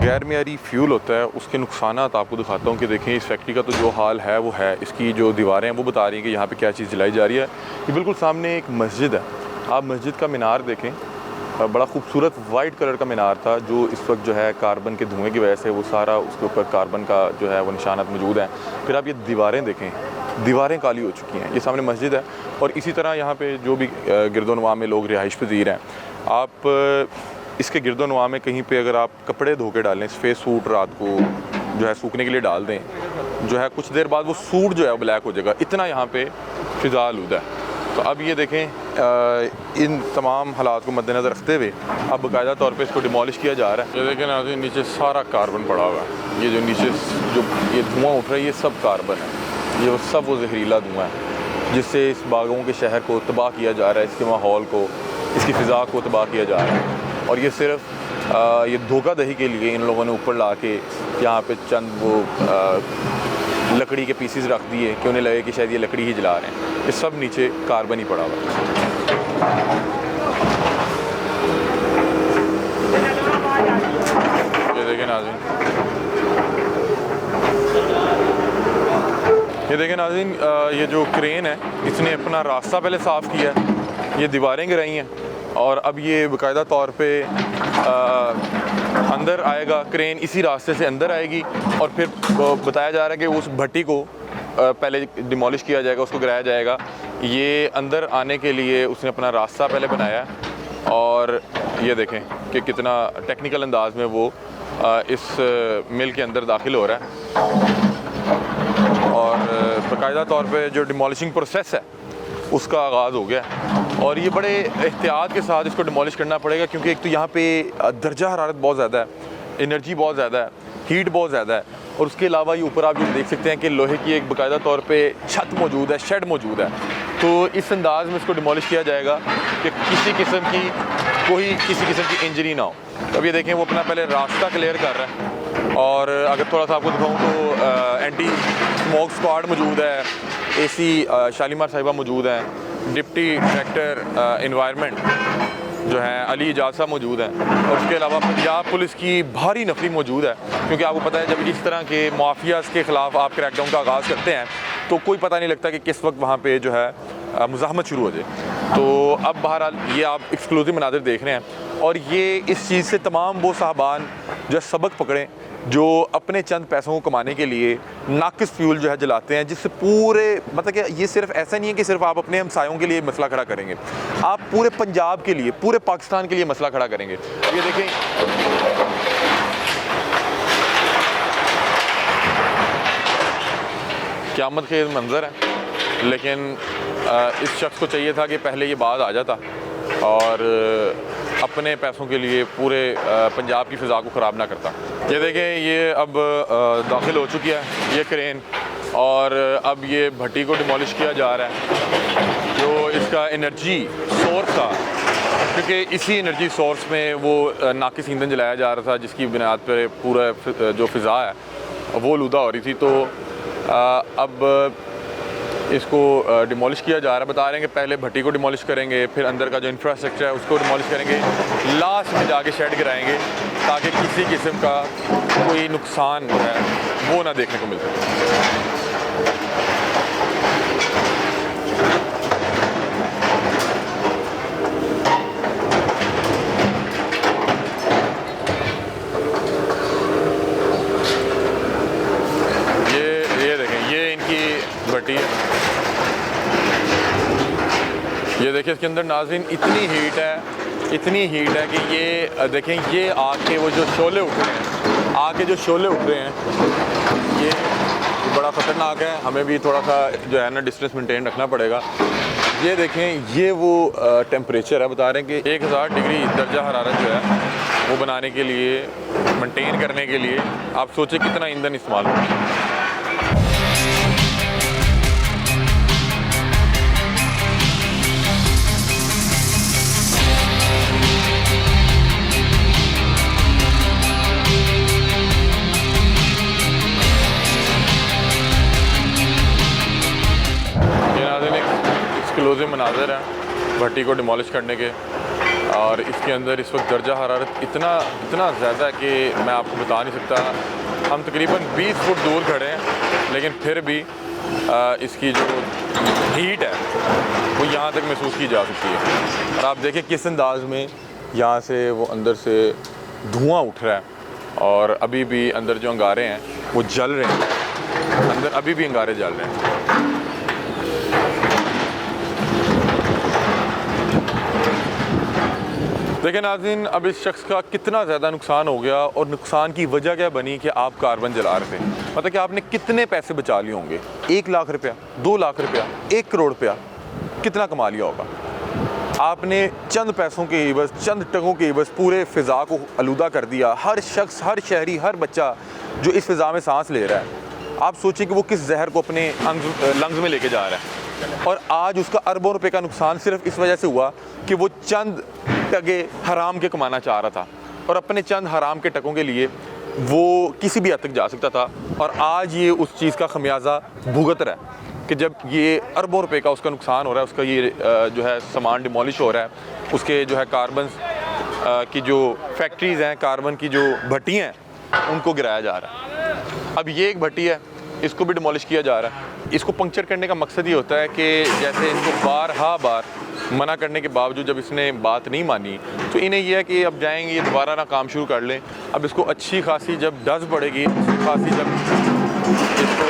गैर मियारी फ्यूल होता है, उसके नुकसानात आपको दिखाता हूँ कि देखें इस फैक्ट्री का तो जो हाल है वो है। इसकी जो दीवारें हैं वो बता रही हैं कि यहाँ पे क्या चीज़ जलाई जा रही है। ये बिल्कुल सामने एक मस्जिद है, आप मस्जिद का मीनार देखें, बड़ा खूबसूरत वाइट कलर का मीनार था जो इस वक्त जो है कार्बन के धुएँ की वजह से वो सारा उसके ऊपर कार्बन का जो है वो निशानात मौजूद हैं। फिर आप ये दीवारें देखें, दीवारें काली हो चुकी हैं। ये सामने मस्जिद है और इसी तरह यहाँ पे जो भी गिरदोनवा में लोग रिहाइश पजीर हैं, आप इसके गिरदोनवा में कहीं पे अगर आप कपड़े धो के डालें, स्पेस सूट रात को जो है सूखने के लिए डाल दें, जो है कुछ देर बाद वो सूट जो है वो ब्लैक हो जाएगा, इतना यहाँ पे फ़िज़ा आलूदा है। तो अब ये देखें इन तमाम हालात को मद्देनज़र रखते हुए अब बाकायदा तौर पे इसको डिमोलिश किया जा रहा है। ये देखें नाज़रीन, नीचे सारा कार्बन पड़ा हुआ है, ये जो नीचे जो ये धुआं उठ रहा है ये सब कार्बन है, ये सब वो जहरीला धुआं है जिससे इस बागों के शहर को तबाह किया जा रहा है, इसके माहौल को, इसकी फ़िज़ा को तबाह किया जा रहा है। और ये सिर्फ ये धोखादही के लिए इन लोगों ने ऊपर ला के यहाँ पे चंद वो लकड़ी के पीसेस रख दिए कि उन्हें लगे कि शायद ये लकड़ी ही जला रहे हैं। ये सब नीचे कार्बन ही पड़ा हुआ है। ये देखें नाज़रीन, ये देखें नाज़रीन, ये जो क्रेन है इसने अपना रास्ता पहले साफ़ किया है, ये दीवारें गिराई हैं और अब ये बाकायदा तौर पे अंदर आएगा, क्रेन इसी रास्ते से अंदर आएगी और फिर बताया जा रहा है कि उस भट्टी को पहले डिमोलिश किया जाएगा, उसको गिराया जाएगा। ये अंदर आने के लिए उसने अपना रास्ता पहले बनाया और ये देखें कि कितना टेक्निकल अंदाज में वो इस मिल के अंदर दाखिल हो रहा है और बाकायदा तौर पे जो डिमोलिशिंग प्रोसेस है उसका आगाज़ हो गया और ये बड़े एहतियात के साथ इसको डिमोलिश करना पड़ेगा क्योंकि एक तो यहाँ पे दर्जा हरारत बहुत ज़्यादा है, एनर्जी बहुत ज़्यादा है, हीट बहुत ज़्यादा है और उसके अलावा ये ऊपर आप ये देख सकते हैं कि लोहे की एक बाकायदा तौर पे छत मौजूद है, शेड मौजूद है। तो इस अंदाज में इसको डिमोलिश किया जाएगा कि किसी किस्म की इंजरी ना हो। अब ये देखें वो अपना पहले रास्ता क्लियर कर रहा है और अगर थोड़ा सा आपको दिखाऊँ तो एंटी स्मोक स्क्वाड मौजूद है, AC शालीमार साहिबा मौजूद हैं, डिप्टी डायरेक्टर इन्वायरमेंट जो हैं अली इजाज़ साहब मौजूद हैं और उसके अलावा पंजाब पुलिस की भारी नफरी मौजूद है क्योंकि आपको पता है जब इस तरह के माफियाज़ के ख़िलाफ़ आप क्रैकडाउन का आगाज़ करते हैं तो कोई पता नहीं लगता कि किस वक्त वहाँ पे जो है मुज़ाहमत शुरू हो जाए। तो अब बहरहाल ये आप एक्सक्लूसिव मनाज़िर देख रहे हैं और ये इस चीज़ से तमाम वो साहबान जो सबक पकड़ें जो अपने चंद पैसों को कमाने के लिए नाकिस फ्यूल जो है जलाते हैं, जिससे पूरे मतलब कि ये सिर्फ ऐसा नहीं है कि सिर्फ आप अपने हमसायों के लिए मसला खड़ा करेंगे, आप पूरे पंजाब के लिए, पूरे पाकिस्तान के लिए मसला खड़ा करेंगे। ये देखें क़यामत खेज़ मंज़र है, लेकिन इस शख्स को चाहिए था कि पहले ये बात आ जाता और अपने पैसों के लिए पूरे पंजाब की फ़िज़ा को ख़राब ना करता। ये देखें ये अब दाखिल हो चुकी है ये क्रेन और अब ये भट्टी को डिमोलिश किया जा रहा है जो इसका एनर्जी सोर्स था, क्योंकि इसी एनर्जी सोर्स में वो नाकिस ईंधन जलाया जा रहा था जिसकी बुनियाद पर पूरा जो फ़िज़ा है वो आलूदा हो रही थी। तो अब इसको डिमोलिश किया जा रहा है। बता रहे हैं कि पहले भट्टी को डिमोलिश करेंगे, फिर अंदर का जो इंफ्रास्ट्रक्चर है उसको डिमोलिश करेंगे, लास्ट में जाके शेड गिराएंगे ताकि किसी किस्म का कोई नुकसान जो है वो ना देखने को मिल सके। ये देखें ये इनकी भट्टी है, ये देखिए इसके अंदर नाज़रीन इतनी हीट है कि ये देखें ये आग के वो जो शोले उठ रहे हैं, आग के जो शोले उठ रहे हैं ये बड़ा ख़तरनाक है। हमें भी थोड़ा सा जो है ना डिस्टेंस मेंटेन रखना पड़ेगा। ये देखें ये वो टेम्परेचर है, बता रहे हैं कि 1000 डिग्री दर्जा हरारत जो है वो बनाने के लिए, मेंटेन करने के लिए आप सोचें कितना ईंधन इस्तेमाल होगा। एक्सक्लूसिव मनाज़र हैं भट्टी को डिमोलिश करने के और इसके अंदर इस वक्त दर्जा हरारत इतना ज़्यादा है कि मैं आपको बता नहीं सकता। हम तकरीबन 20 फुट दूर खड़े हैं लेकिन फिर भी इसकी जो हीट है वो यहाँ तक महसूस की जा सकती है और आप देखें किस अंदाज में यहाँ से वो अंदर से धुआं उठ रहा है और अभी भी अंदर जो अंगारे हैं वो जल रहे हैं, अंदर अभी भी अंगारे जल रहे हैं। देखिए नाज़रीन अब इस शख्स का कितना ज़्यादा नुकसान हो गया और नुकसान की वजह क्या बनी कि आप कार्बन जला रहे थे। मतलब कि आपने कितने पैसे बचा लिए होंगे? 1 लाख रुपया, 2 लाख रुपया, 1 करोड़ रुपया, कितना कमा लिया होगा आपने? चंद पैसों के एवज, चंद टकों के एवज पूरे फ़िज़ा को आलूदा कर दिया। हर शख्स, हर शहरी, हर बच्चा जो इस फ़िज़ा में सांस ले रहा है, आप सोचिए कि वो किस जहर को अपने लंग्स में लेके जा रहा है। और आज उसका अरबों रुपए का नुकसान सिर्फ इस वजह से हुआ कि वो चंद टके हराम के कमाना चाह रहा था, और अपने चंद हराम के टकों के लिए वो किसी भी हद तक जा सकता था। और आज ये उस चीज़ का खमियाजा भुगत रहा है कि जब ये अरबों रुपए का उसका नुकसान हो रहा है, उसका ये जो है सामान डिमोलिश हो रहा है, उसके जो है कार्बन की जो फैक्ट्रीज़ हैं, कार्बन की जो भट्टियाँ हैं, उनको गिराया जा रहा है। अब ये एक भट्टी है, इसको भी डिमोलिश किया जा रहा है। इसको पंक्चर करने का मकसद ये होता है कि जैसे इसको बार मना करने के बावजूद जब इसने बात नहीं मानी, तो इन्हें यह है कि अब जाएंगे, ये दोबारा ना काम शुरू कर लें। अब इसको अच्छी खासी जब डज पड़ेगी, अच्छी खासी जब इसको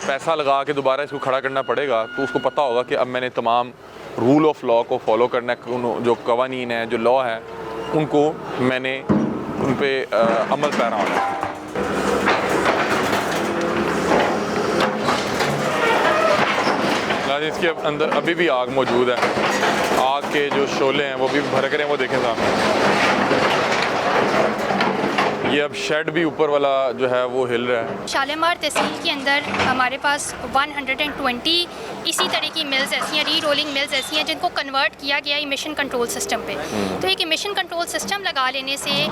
पैसा लगा के दोबारा इसको खड़ा करना पड़ेगा, तो उसको पता होगा कि अब मैंने तमाम रूल ऑफ लॉ को फॉलो करना है, जो कवानीन है, जो लॉ है, उनको मैंने उन पर अमल पैरा होना है। इसके अंदर अभी भी आग मौजूद है, आग के जो शोले हैं वो भी भड़क रहे हैं, वो देखें सामने। ये अब शेड भी ऊपर वाला जो है वो हिल रहा है। शालीमार तहसील के अंदर हमारे पास 120 इसी तरह की मिल्स ऐसी हैं, री रोलिंग मिल्स ऐसी हैं जिनको कन्वर्ट किया गया इमिशन कंट्रोल सिस्टम पे। तो एक इमिशन कंट्रोल सिस्टम लगा लेने से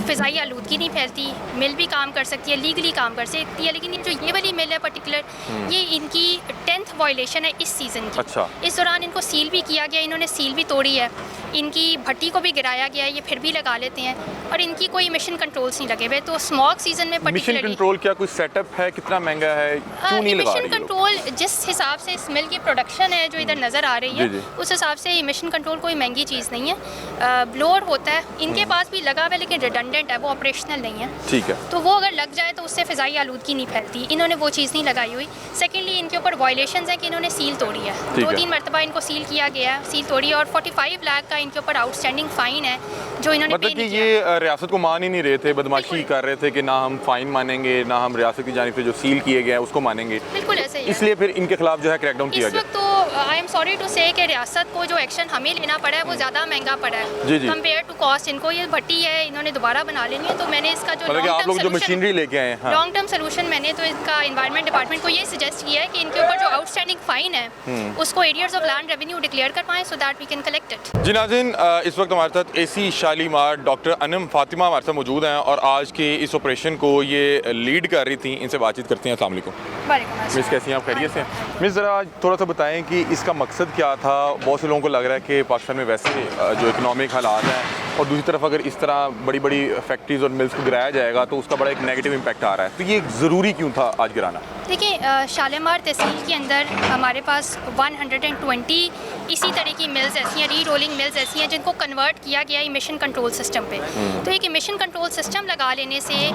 फ़िज़ाई आलूदगी नहीं फैलती, मिल भी काम कर सकती है, लीगली काम कर सकती है। लेकिन जो ये वाली मिल है पर्टिकुलर, ये इनकी 10th वायलेशन है इस सीज़न की। अच्छा। इस दौरान इनको सील भी किया गया, इन्होंने सील भी तोड़ी है, इनकी भट्टी को भी गिराया गया है, ये फिर भी लगा लेते हैं, और इनकी कोई इमिशन कंट्रोल्स नहीं लगे हुए। तो स्मॉग सीज़न में मिशन कंट्रोल क्या कोई सेटअप है? कितना महंगा है? क्यों नहीं लगा रही? इमिशन कंट्रोल जिस हिसाब से इस मिल की प्रोडक्शन है जो इधर नज़र आ रही है, उस हिसाब से इमिशन कंट्रोल कोई महंगी चीज़ नहीं है। ब्लोअर होता है, इनके पास भी लगा हुआ है, लेकिन रिडंडेंट है, वो ऑपरेशनल नहीं है। ठीक है। तो वो अगर लग जाए तो उससे फ़िज़ाई आलूदगी नहीं फैलती, इन्होंने वो चीज़ नहीं लगाई हुई। सेकेंडली, इनके ऊपर वायलेशंस हैं कि इन्होंने सील तोड़ी है, 2-3 मरतबा इनको सील किया गया है, सील तोड़ी, और 45 लाख का इनके ऊपर आउटस्टैंडिंग फ़ाइन है जो इन्होंने मतलब कि ये रियासत को मान ही नहीं रहे थे, बदमाशी कर रहे थे कि ना हम फ़ाइन मानेंगे, ना हम रियासत की जानिब से जो सील किए गए हैं उसको मानेंगे। बिल्कुल ऐसे ही है। इसलिए फिर इनके खिलाफ जो है क्रैकडाउन किया गया। तो आई एम सॉरी टू से कि रियासत को जो एक्शन हमें लेना पड़ा है वो ज़्यादा महंगा पड़ा है कंपेयर टू कॉस्ट। इनको ये भट्टी है, इन्होंने दोबारा बना लेनी है, तो मैंने इसका जो मतलब कि आप लोग जो मशीनरी लेके आए हैं, लॉन्ग टर्म सोल्यूशन मैंने तो इसका एनवायरनमेंट डिपार्टमेंट को ये सजेस्ट किया है कि इनके ऊपर जो आउटस्टैंडिंग फ़ाइन है उसको arrears of land revenue declare करवाएं so that we can collect it. जी नाज़रीन, इस वक्त हमारे साथ एसी शालीमार डॉक्टर अनम फातिमा हमारे साथ मौजूद हैं और आज के इस ऑपरेशन को ये लीड कर रही थी। इनसे बातचीत करते हैं। अस्सलाम वालेकुम मिस, कैसी हैं आप? खैरियत से? मिस, ज़रा थोड़ा सा बताएं कि इसका मकसद क्या था? बहुत से लोगों को लग रहा है कि पाकिस्तान में वैसे जो इकनॉमिक हालात हैं, और दूसरी तरफ अगर इस तरह बड़ी बड़ी फैक्ट्रीज़ और मिल्स को गिराया जाएगा तो उसका बड़ा एक नेगेटिव इम्पैक्ट आ रहा है, तो ये ज़रूरी क्यों था आज गिराना? देखिए, शालीमार तहसील के अंदर हमारे पास 120 इसी तरह की मिल्स ऐसी हैं, री रोलिंग मिल्स ऐसी हैं जिनको कन्वर्ट किया गया इमिशन कंट्रोल सिस्टम पे। तो एक इमिशन कंट्रोल सिस्टम लगा लेने से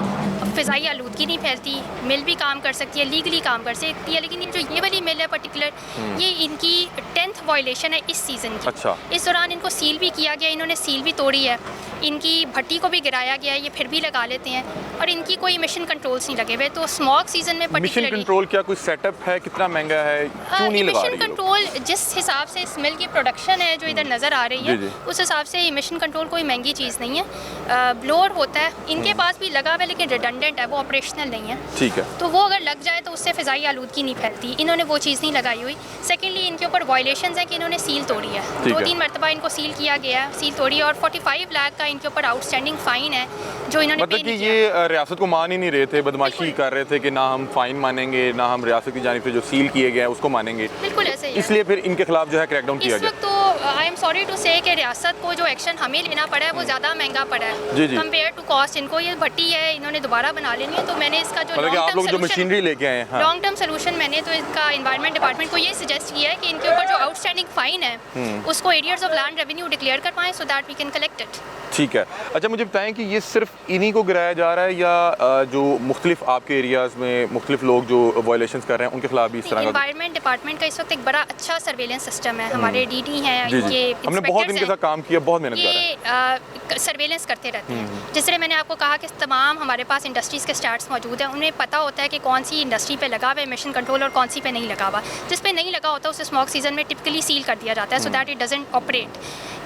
फ़िज़ाई आलूदगी नहीं फैलती, मिल भी काम कर सकती है, लीगली काम कर सकती है। लेकिन जो ये वाली मिल है पर्टिकुलर, ये इनकी 10th वायलेशन है इस सीज़न की। अच्छा। इस दौरान इनको सील भी किया गया, इन्होंने सील भी तोड़ी है, इनकी भट्टी को भी गिराया गया है, ये फिर भी लगा लेते हैं, और इनकी कोई इमिशन कंट्रोल्स नहीं लगे हुए। तो स्मॉग सीज़न में मिशन कंट्रोल क्या कोई सेटअप है? कितना महंगा है? क्यों नहीं लगा रही? इमिशन कंट्रोल जिस हिसाब से इस मिल की प्रोडक्शन है जो इधर नज़र आ रही है, उस हिसाब से इमिशन कंट्रोल कोई महंगी चीज़ नहीं है। ब्लोअर होता है, इनके पास भी लगा हुआ है, लेकिन रिडंडेंट है, वो ऑपरेशनल नहीं है। ठीक है। तो वो अगर लग जाए तो उससे फ़िज़ाई आलूदगी नहीं फैलती, इन्होंने वो चीज़ नहीं लगाई हुई। सेकेंडली, इनके ऊपर वायलेशंस हैं कि इन्होंने सील तोड़ी है, 2-3 मरतबा इनको सील किया गया है, सील तोड़ी, और 45 लाख का इनके ऊपर आउटस्टैंडिंग फ़ाइन है जो इन्होंने मतलब कि ये रियासत को मान ही नहीं रहे थे, बदमाशी कर रहे थे कि ना हम फ़ाइन मानेंगे, ना हम रियासत की जानिब से जो सील किए गए हैं उसको मानेंगे। बिल्कुल ऐसे ही है। इसलिए फिर इनके खिलाफ जो है क्रैकडाउन किया गया। तो आई एम सॉरी टू से कि रियासत को जो एक्शन हमें लेना पड़ा है वो ज़्यादा महंगा पड़ा है कंपेयर टू कॉस्ट। इनको ये भट्टी है, इन्होंने दोबारा बना लेनी है, तो मैंने इसका जो मतलब कि आप लोग जो मशीनरी लेके आए हैं, लॉन्ग टर्म सोल्यूशन मैंने तो इसका एनवायरनमेंट डिपार्टमेंट को ये सजेस्ट किया है कि इनके ऊपर जो आउटस्टैंडिंग फ़ाइन है उसको arrears of land revenue declare करवाएं so that we can collect it. ठीक है। अच्छा, मुझे बताएं कि ये सिर्फ इन्हीं को गिराया जा रहा है या जो मुख्तलिफ आपके एरियाज़ में मुख्तलिफ लोग जो वायलेशंस कर रहे हैं उनके खिलाफ भी इस तरह का? एनवायरनमेंट डिपार्टमेंट का इस वक्त एक बड़ा अच्छा सर्वेलेंस सिस्टम है हमारे डीडी हैं, जी जी, ये हमने बहुत इनके साथ काम किया, बहुत मेहनत कर रहे हैं। ये सर्वेलेंस करते रहते हैं। जिस तरह मैंने आपको कहा कि तमाम हमारे पास इंडस्ट्रीज़ के स्टार्ट्स मौजूद हैं, उन्हें पता होता है कि कौन सी इंडस्ट्री पे लगा हुआ है एमिशन कंट्रोल और कौन सी पे नहीं लगा हुआ। जिस पे नहीं लगा होता उसे स्मोक सीजन में टिपिकली सील कर दिया जाता है so that it doesn't operate.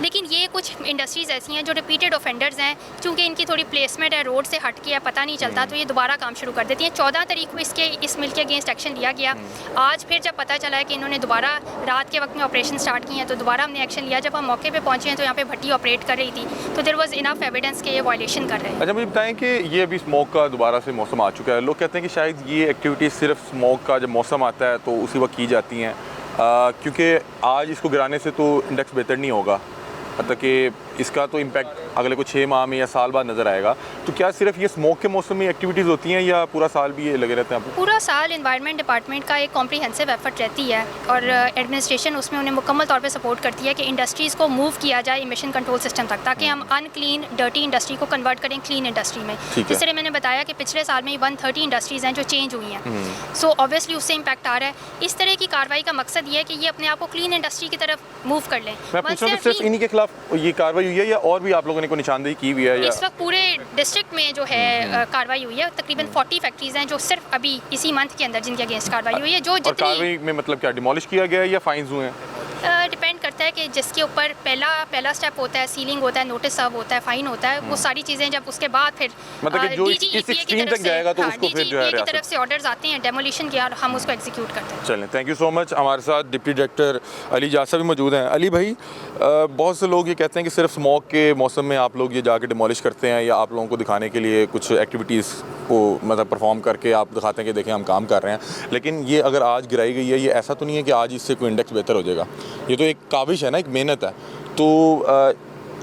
लेकिन ये कुछ इंडस्ट्रीज़ ऐसी हैं जो रिपीटेड ऑफेंडर्स हैं, चूँकि इनकी थोड़ी प्लेसमेंट है, रोड से हट के है, पता नहीं चलता, तो ये दोबारा काम शुरू कर देती हैं। 14 तारीख को इस मिल के अगेंस्ट एक्शन लिया गया। आज फिर जब पता चला है कि इन्होंने दोबारा रात के वक्त में ऑपरेशन स्टार्ट किए हैं तो दोबारा हमने एक्शन लिया। जब हम मौके पे पहुंचे हैं तो यहाँ पे भट्टी ऑपरेट कर रही थी, तो देयर वाज इनफ एविडेंस कि ये वायलेशन कर रहे हैं। अच्छा, मुझे बताएं कि ये अभी स्मोक का दोबारा से मौसम आ चुका है। लोग कहते हैं कि शायद ये एक्टिविटीज़ सिर्फ स्मोक का जब मौसम आता है तो उसी वक्त की जाती हैं, क्योंकि आज इसको गिराने से तो इंडेक्स बेहतर नहीं होगा, मतलब कि इसका तो इम्पैक्ट अगले कुछ 6 माह में या साल बाद नज़र आएगा। तो क्या सिर्फ ये स्मोक के मौसम में एक्टिविटीज़ होती हैं या पूरा साल भी ये लगे रहते हैं आपको? पूरा साल एनवायरनमेंट डिपार्टमेंट का एक कॉम्प्रिहेंसिव एफर्ट रहती है और एडमिनिस्ट्रेशन उसमें उन्हें मुकम्मल तौर पे सपोर्ट करती है कि इंडस्ट्रीज़ को मूव किया जाए इमिशन कंट्रोल सिस्टम तक, ताकि हम अनक्लीन डर्टी इंडस्ट्री को कन्वर्ट करें क्लीन इंडस्ट्री में। जिस तरह मैंने बताया कि पिछले साल में 130 इंडस्ट्रीज़ हैं जो चेंज हुई हैं, सो ऑब्वियसली उससे इम्पैक्ट आ रहा है। इस तरह की कार्रवाई का मकसद ये है कि ये अपने आप को क्लीन इंडस्ट्री की तरफ मूव कर लें। मैं पूछ रहा हूँ सिर्फ इन्हीं के खिलाफ ये कार्रवाई हुई है या और भी आप लोगों ने कोई निशानदेही की हुई है? या इस वक्त पूरे डिस्ट्रिक्ट में जो है कार्रवाई हुई है, तकरीबन 40 फैक्ट्रीज हैं जो सिर्फ अभी इसी मंथ के अंदर जिनके अगेंस्ट कार्रवाई हुई है। जो और जितनी कार्रवाई में मतलब क्या डिमोलिश किया गया है या फाइन्स हुए हैं? डिपेंड करता है कि जिसके ऊपर पहला स्टेप होता है, सीलिंग होता है, नोटिस सर्व होता है, फाइन होता है, वो सारी चीज़ें जब उसके बाद फिर मतलब कि जो इस एक्सट्रीम तक जाएगा तो उसको फिर जो है की तरफ से ऑर्डर्स आते हैं डेमोलिशन के और हम उसको एग्जीक्यूट करते हैं। चलें, थैंक यू सो मच। हमारे साथ डिप्टी डायरेक्टर अली जासा भी मौजूद हैं। अली भाई, बहुत से लोग ये कहते हैं कि सिर्फ स्मोक के मौसम में आप लोग ये जाके डिमोलिश करते हैं या आप लोगों को दिखाने के लिए कुछ एक्टिविटीज़ को मतलब परफॉर्म करके आप दिखाते हैं कि देखें हम काम कर रहे हैं, लेकिन ये अगर आज गिराई गई है, ये ऐसा तो नहीं है कि आज इससे कोई इंडेक्स बेहतर हो जाएगा। ये तो एक काविश है ना, एक मेहनत है। तो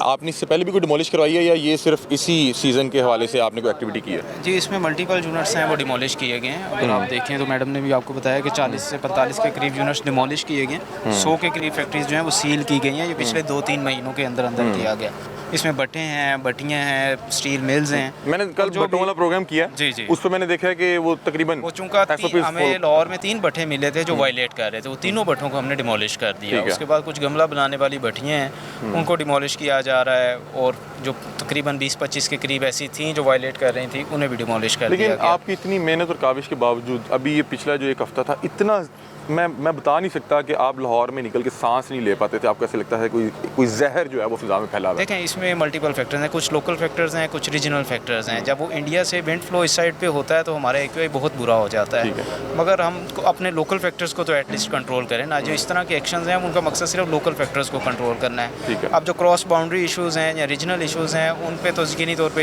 आपने इससे पहले भी कोई डिमोलिश करवाई है या ये सिर्फ इसी सीज़न के हवाले से आपने कोई एक्टिविटी की है? जी, इसमें मल्टीपल यूनिट्स हैं वो डिमोलिश किए गए हैं। अगर आप देखें तो मैडम ने भी आपको बताया कि 40 से 45 के करीब यूनिट्स डिमोलिश किए गए हैं। 100 के करीब फैक्ट्रीज जो हैं वो सील की गई हैं। ये पिछले 2-3 महीनों के अंदर किया गया। इसमें भट्टे हैं, भट्टियाँ हैं, स्टील मिल्स हैं। मैंने कल भट्टों वाला प्रोग्राम किया, जी जी, उस पर मैंने देखा है कि वो तकरीबन वो चूँकि हमें लाहौर में 3 भट्टे मिले थे जो वायलेट कर रहे थे, वो तीनों भट्टों को हमने डिमोलिश कर दिया। उसके बाद कुछ गमला बनाने वाली भट्टियाँ हैं उनको डिमोलिश किया जा रहा है, और जो तकरीबन 20-25 के करीब ऐसी थी जो वायलेट कर रही थी उन्हें भी डिमोलिश कर दिया गया। लेकिन आपकी इतनी मेहनत और काविश के बावजूद अभी ये पिछला जो एक हफ्ता था, इतना मैं बता नहीं सकता कि आप लाहौर में निकल के सांस नहीं ले पाते थे। आपको ऐसे लगता है कोई जहर जो है वो फिजा में फैला हुआ है। देखें, इसमें मल्टीपल फैक्टर्स हैं, कुछ लोकल फैक्टर्स हैं, कुछ रीजनल फैक्टर्स हैं। जब वो इंडिया से विंड फ्लो इस साइड पे होता है तो हमारा एक्यूआई बहुत बुरा हो जाता है, मगर हम अपने लोकल फैक्टर्स को तो एटलीस्ट कंट्रोल करें ना। जो इस तरह के एक्शंस हैं उनका मकसद सिर्फ लोकल फैक्टर्स को कंट्रोल करना है। अब जो क्रॉस बाउंड्री इशूज़ हैं या रीजनल इशूज़ हैं उन पर तो यकीनी तौर पर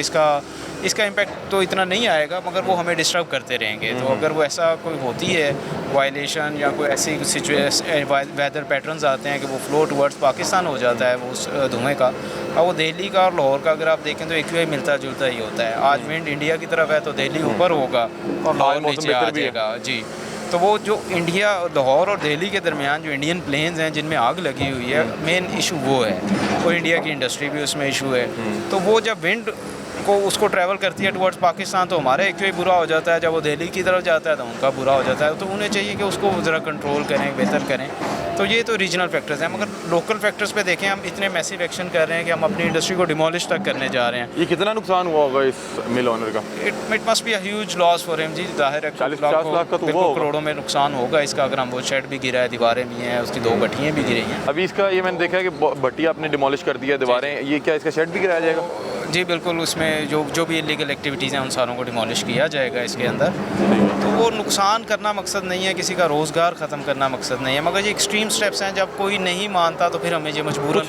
इसका इम्पैक्ट तो इतना नहीं आएगा, मगर वो हमें डिस्टर्ब करते रहेंगे। तो अगर वो ऐसा कोई होती है वायलेशन या कोई ऐसी वेदर पैटर्न्स आते हैं कि वो फ्लो टुवर्ड्स पाकिस्तान हो जाता है वो उस धुएँ का, और वो दिल्ली का और लाहौर का अगर आप देखें तो एक्यूआई मिलता जुलता ही होता है। आज विंड इंडिया की तरफ है तो दिल्ली ऊपर होगा और लाहौर नीचे आ जाएगा। जी, तो वो जो इंडिया, लाहौर और दिल्ली के दरमियान जो इंडियन प्लेन्स हैं जिनमें आग लगी हुई है, मेन इशू वो है, और इंडिया की इंडस्ट्री भी उसमें इशू है। तो वो जब विंड को उसको ट्रैवल करती है टुवर्ड्स पाकिस्तान तो हमारा एक्यूआई बुरा हो जाता है, जब वो दिल्ली की तरफ जाता है तो उनका बुरा हो जाता है। तो उन्हें चाहिए कि उसको ज़रा कंट्रोल करें, बेहतर करें। तो ये तो रीजनल फैक्टर्स हैं, मगर लोकल फैक्टर्स पे देखें, हम इतने मैसिव एक्शन कर रहे हैं कि हम अपनी इंडस्ट्री को डिमोलिश तक करने जा रहे हैं। ये कितना नुकसान हुआ होगा इस मिल ओनर का? It must be a huge loss for him. जी, जाहिर है 40-50 लाख का तो बिल्कुल करोड़ों में नुकसान होगा इसका। अगर हम वो शेड भी गिरा है, दीवारें भी हैं, उसकी 2 भट्टियाँ भी गिरी हैं। अभी इसका ये मैंने देखा है कि भट्टी आपने डिमोलिश कर दिया, दीवारें, ये क्या इसका शेड भी गिराया जाएगा? जी बिल्कुल, उसमें जो भी इलीगल एक्टिविटीज़ हैं उन सारों को डिमोलिश किया जाएगा इसके अंदर। तो वो नुकसान करना मकसद नहीं है, किसी का रोज़गार ख़त्म करना मकसद नहीं है, मगर ये एक्सट्रीम स्टेप्स हैं। जब कोई नहीं मानता तो फिर हमें ये मजबूरन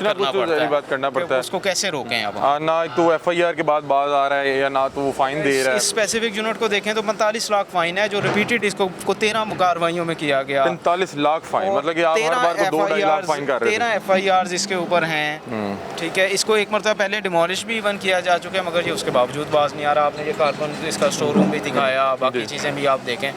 करना पड़ता है। उसको कैसे रोकें अब? ना तो FIR के बाद आ रहा है या ना तो वो फाइन दे रहा है। इस स्पेसिफिक यूनिट को देखें तो 45 लाख फाइन है जो रिपीटेड इसको 13 कार्रवाइयों में किया गया। 45 लाख फाइन, मतलब कि आप हर बार को 2-2.5 लाख फाइन कर रहे हैं। 13 FIRs इसके ऊपर हैं, ठीक है। इसको एक मरतबा पहले डिमोलिश भी इवन किया जा चुका है, मगर ये उसके बावजूद बाज नहीं आ रहा। आपने ये कार्बन इसका स्टोर रूम भी दिखाया, बाकी चीज़ें भी आप देखें,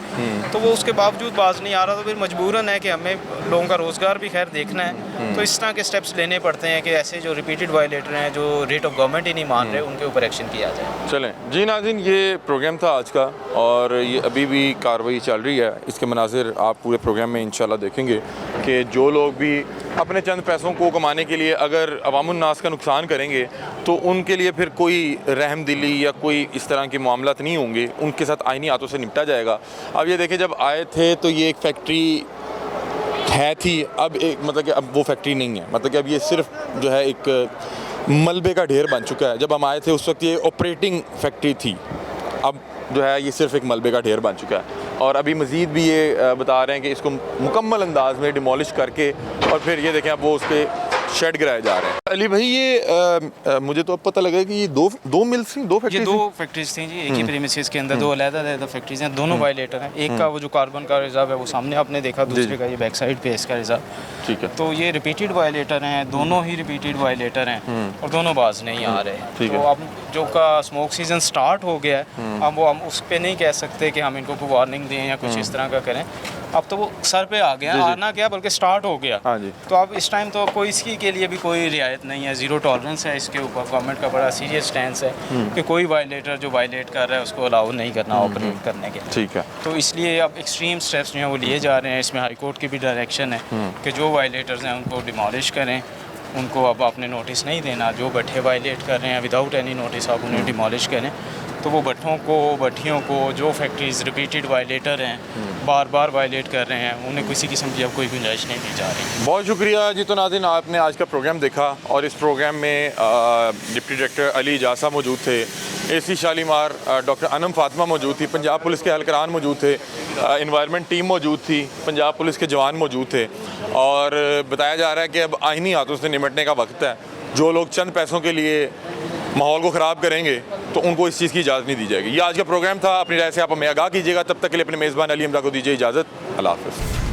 तो वो उसके बावजूद बाज नहीं आ रहा। तो फिर मजबूरन है कि हमें लोगों का रोज़गार भी खैर देखना है, तो इस तरह के स्टेप्स लेने पड़ते हैं कि ऐसे जो रिपीटेड वायलेटर हैं, जो रेट ऑफ गवर्नमेंट ही नहीं मान रहे, उनके ऊपर एक्शन किया जाए। चलें जी नाज़रीन, ये प्रोग्राम था आज का और ये अभी भी कार्रवाई चल रही है। इसके मनाजिर आप पूरे प्रोग्राम में इंशाल्लाह देखेंगे कि जो लोग भी अपने चंद पैसों को कमाने के लिए अगर अवामुन्नास का नुकसान करेंगे तो उनके लिए फिर कोई रहमदिली या कोई इस तरह के मामलात नहीं होंगे, उनके साथ आईनी हाथों से निपटा जाएगा। अब ये देखिए, जब आए थे तो ये एक फैक्ट्री है थी, अब एक मतलब कि अब वो फैक्ट्री नहीं है, मतलब कि अब ये सिर्फ जो है एक मलबे का ढेर बन चुका है। जब हम आए थे उस वक्त ये ऑपरेटिंग फैक्ट्री थी, अब जो है ये सिर्फ एक मलबे का ढेर बन चुका है। और अभी मज़ीद भी ये बता रहे हैं कि इसको मुकम्मल अंदाज में डिमोलिश करके और फिर ये देखें अब वो उसके शेड गिराए जा रहे हैं। अली भाई, ये मुझे तो अब पता लगा कि ये दो मिल्स थी, दो ये फैक्ट्री 2 फैक्ट्रीज थी जी, एक ही प्रीमिसेस के अंदर 2 अलग-अलग फैक्ट्रीज हैं, दोनों वायलेटर हैं। एक का वो जो कार्बन का रिजर्व है वो सामने आपने देखा, दूसरे का ये बैक साइड पे इसका रिजर्व। ठीक है। तो ये रिपीटेड वायलेटर हैं, दोनों ही रिपीटेड वायलेटर हैं और दोनों बाज नहीं आ रहे हैं। ठीक तो है। अब जो का स्मोक सीजन स्टार्ट हो गया है, अब वो हम उस पे नहीं कह सकते कि हम इनको कोई वार्निंग दें या कुछ इस तरह का करें। अब तो वो सर पे आ गया, आना क्या बल्कि स्टार्ट हो गया। हाँ जी। तो अब इस टाइम तो कोई इसकी के लिए भी कोई रियायत नहीं है, ज़ीरो टॉलरेंस है इसके ऊपर। गवर्नमेंट का बड़ा सीरियस स्टैंड है कि कोई वायलेटर जो वायलेट कर रहा है उसको अलाउ नहीं करना ऑपरेट करने के। ठीक है। तो इसलिए अब एक्सट्रीम स्टेप्स जो हैं वो लिए जा रहे हैं। इसमें हाई कोर्ट की भी डायरेक्शन है कि जो वायलेटर्स हैं उनको डिमोलिश करें, उनको अब आपने नोटिस नहीं देना। जो भट्ठे वायलेट कर रहे हैं विदाउट एनी नोटिस आप उन्हें डिमोलिश करें। तो वो भट्ठियों को जो फैक्ट्रीज रिपीटेड वायलेटर हैं, बार बार वायलेट कर रहे हैं, उन्हें किसी किस्म की अब कोई गुंजाइश नहीं दी जा रही। बहुत शुक्रिया जी। तो नाज़रीन, आपने आज का प्रोग्राम देखा और इस प्रोग्राम में डिप्टी डायरेक्टर अली जासा मौजूद थे, AC शालीमार डॉक्टर अनम फातिमा मौजूद थी, पंजाब पुलिस के एहलकारान मौजूद थे, इन्वायरमेंट टीम मौजूद थी, पंजाब पुलिस के जवान मौजूद थे। और बताया जा रहा है कि अब आईनी हाथों से निपटने का वक्त है। जो लोग चंद पैसों के लिए माहौल को ख़राब करेंगे तो उनको इस चीज़ की इजाज़त नहीं दी जाएगी। ये आज का प्रोग्राम था। अपनी राय से आप हमें आगाह कीजिएगा। तब तक के लिए अपने मेज़बान अली हमजा को दीजिए इजाज़त। अल्लाह हाफ़िज़।